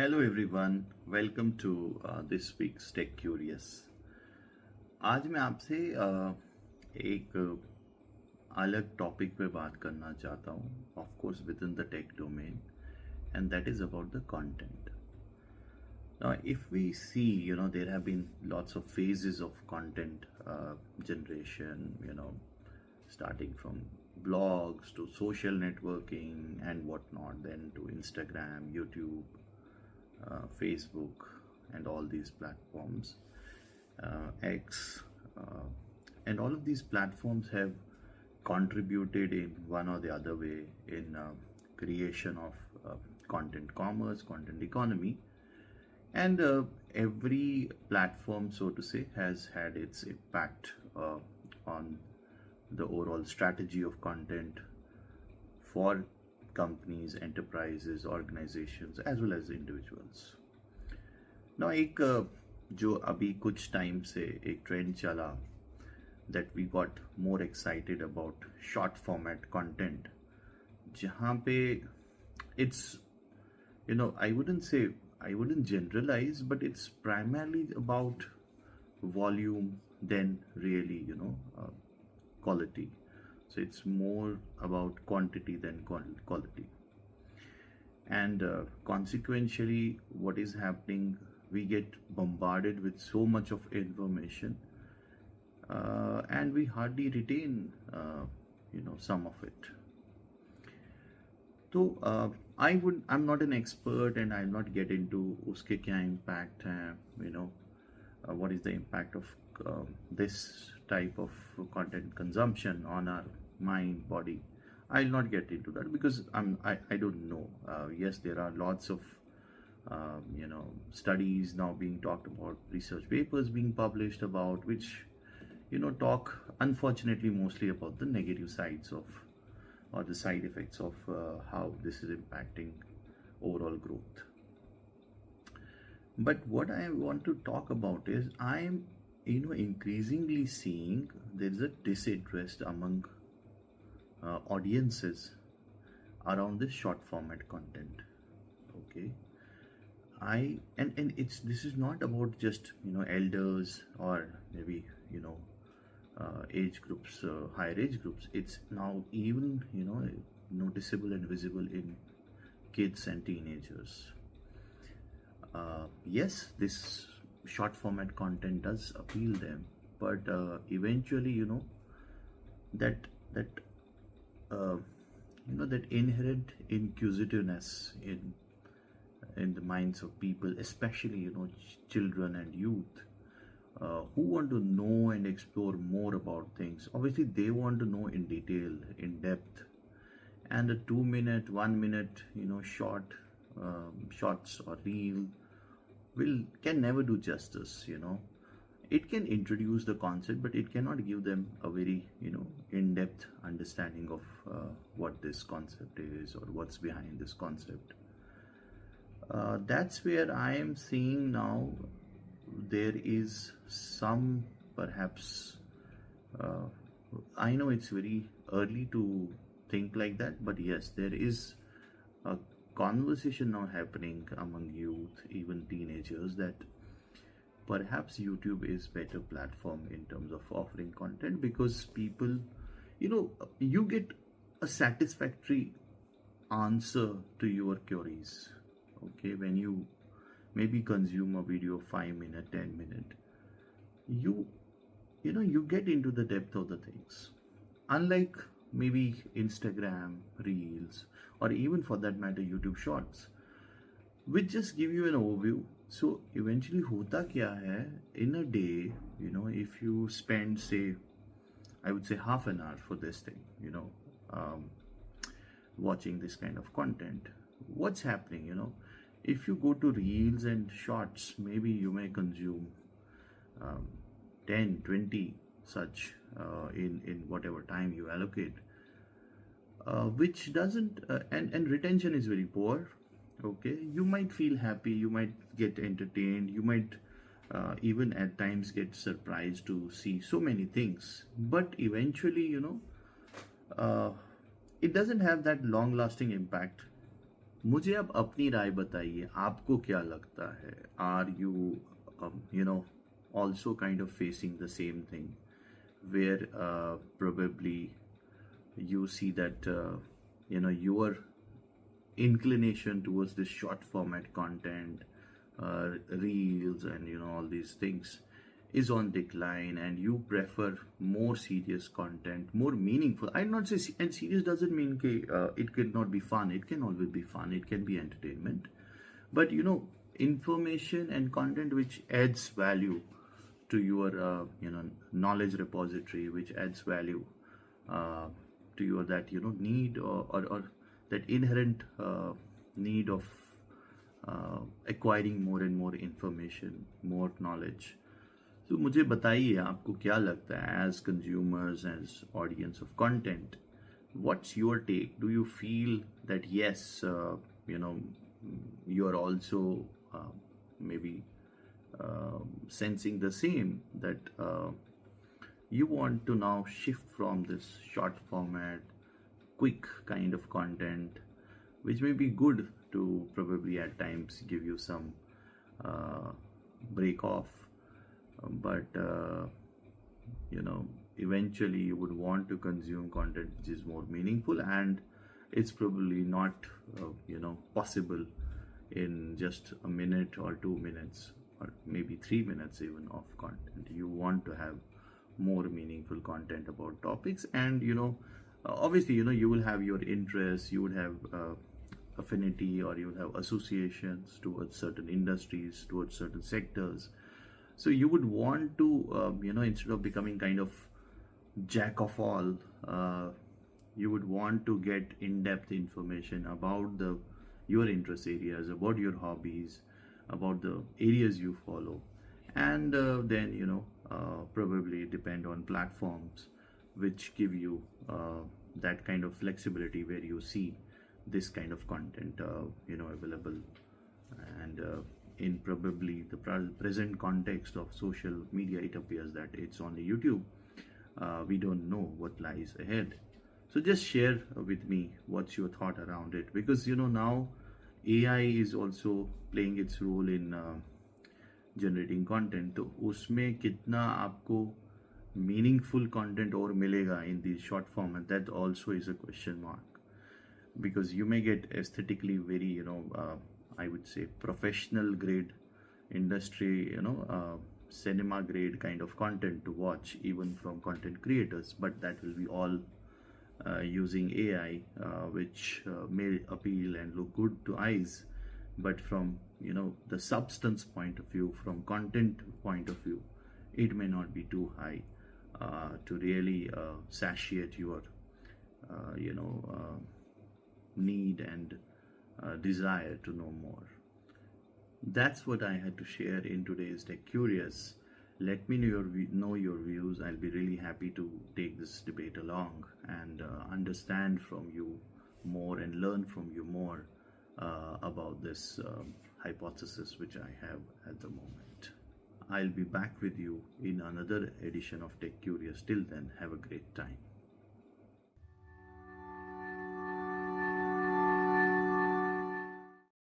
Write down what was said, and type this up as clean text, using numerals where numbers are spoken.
Hello everyone, welcome to this week's tech curious. आज मैं आपसे एक अलग टॉपिक पे बात करना चाहता हूँ, of course within the tech domain, and that is about the content. Now, if we see, there have been lots of phases of content generation, starting from blogs to social networking and whatnot, then to Instagram, YouTube, Facebook, and all these platforms, X, and all of these platforms have contributed in one or the other way in creation of content commerce, content economy, and every platform, so to say, has had its impact on the overall strategy of content for companies, enterprises, organizations, as well as individuals. Now, एक जो अभी कुछ time से एक trend चला, that we got more excited about short format content, जहाँ पे it's, I wouldn't generalize, but it's primarily about volume than really, quality. So it's more about quantity than quality. And consequentially, what is happening, we get bombarded with so much of information, and we hardly retain, some of it. So I'm not an expert, and I'll not get into uske kya impact hai, what is the impact of this type of content consumption on our mind, body. I'll not get into that because I don't know. Yes, there are lots of studies now being talked about, research papers being published about, which talk unfortunately mostly about the negative sides of, or the side effects of how this is impacting overall growth. But what I want to talk about is I'm increasingly seeing there is a disinterest among audiences around this short format content. Okay, and it's this is not about just elders or maybe age groups, higher age groups. It's now even noticeable and visible in kids and teenagers. Yes, this short format content does appeal them, but eventually that that that inherent inquisitiveness in the minds of people, especially children and youth, who want to know and explore more about things. Obviously, they want to know in detail, in depth, and a 2 minute, 1 minute, shots or reel can never do justice. It can introduce the concept, but it cannot give them a very in-depth understanding of what this concept is or what's behind this concept. That's where I am seeing now there is some, perhaps, I know it's very early to think like that, but yes, there is a conversation now happening among youth, even teenagers, that perhaps YouTube is better platform in terms of offering content, because people, you get a satisfactory answer to your queries. Okay, when you maybe consume a video 5 minute, 10 minute, you get into the depth of the things. Unlike maybe Instagram Reels, or even for that matter YouTube Shorts, which just give you an overview. So eventually hota kya hai, in a day, if you spend, say, I would say half an hour for this thing, watching this kind of content, what's happening, if you go to Reels and Shorts, maybe you may consume 10, 20 such in whatever time you allocate, which doesn't, and retention is very poor. Okay, you might feel happy, you might get entertained, you might even at times get surprised to see so many things, but eventually it doesn't have that long lasting impact मुझे आप अपनी राय बताइए, आपको क्या लगता है? Are you you know also kind of facing the same thing where probably you see that your inclination towards this short format content, reels, and all these things is on decline, and you prefer more serious content, more meaningful. I'd not say, and serious doesn't mean it cannot be fun. It can always be fun. It can be entertainment, but information and content which adds value to your knowledge repository, which adds value uh, to your that need, or that inherent need of acquiring more and more information, more knowledge. So मुझे बताइए, आपको क्या लगता है, as consumers, as audience of content, what's your take? Do you feel that yes, you're also maybe sensing the same, that you want to now shift from this short format, quick kind of content, which may be good to probably at times give you some break off, but eventually you would want to consume content which is more meaningful, and it's probably not possible in just a minute or 2 minutes or maybe 3 minutes even of content. You want to have more meaningful content about topics, and obviously you will have your interests, you would have affinity, or you would have associations towards certain industries, towards certain sectors. So you would want to instead of becoming kind of jack of all, you would want to get in-depth information about your interest areas, about your hobbies, about the areas you follow, and then probably depend on platforms which give you that kind of flexibility where you see this kind of content available. And in probably the present context of social media, it appears that it's only YouTube. We don't know what lies ahead. So just share with me what's your thought around it, because now AI is also playing its role in generating content. तो उसमें कितना आपको meaningful content और मिलेगा in the short format, that also is a question mark, because you may get aesthetically very I would say professional grade, industry cinema grade kind of content to watch, even from content creators, but that will be all using AI, which may appeal and look good to eyes, but from the substance point of view, from content point of view, it may not be too high to really satiate your need and desire to know more. That's what I had to share in today's Tech Curious. Let me know your views. I'll be really happy to take this debate along and understand from you more and learn from you more about this hypothesis which I have at the moment. I'll be back with you in another edition of Tech Curious. Till then, have a great time.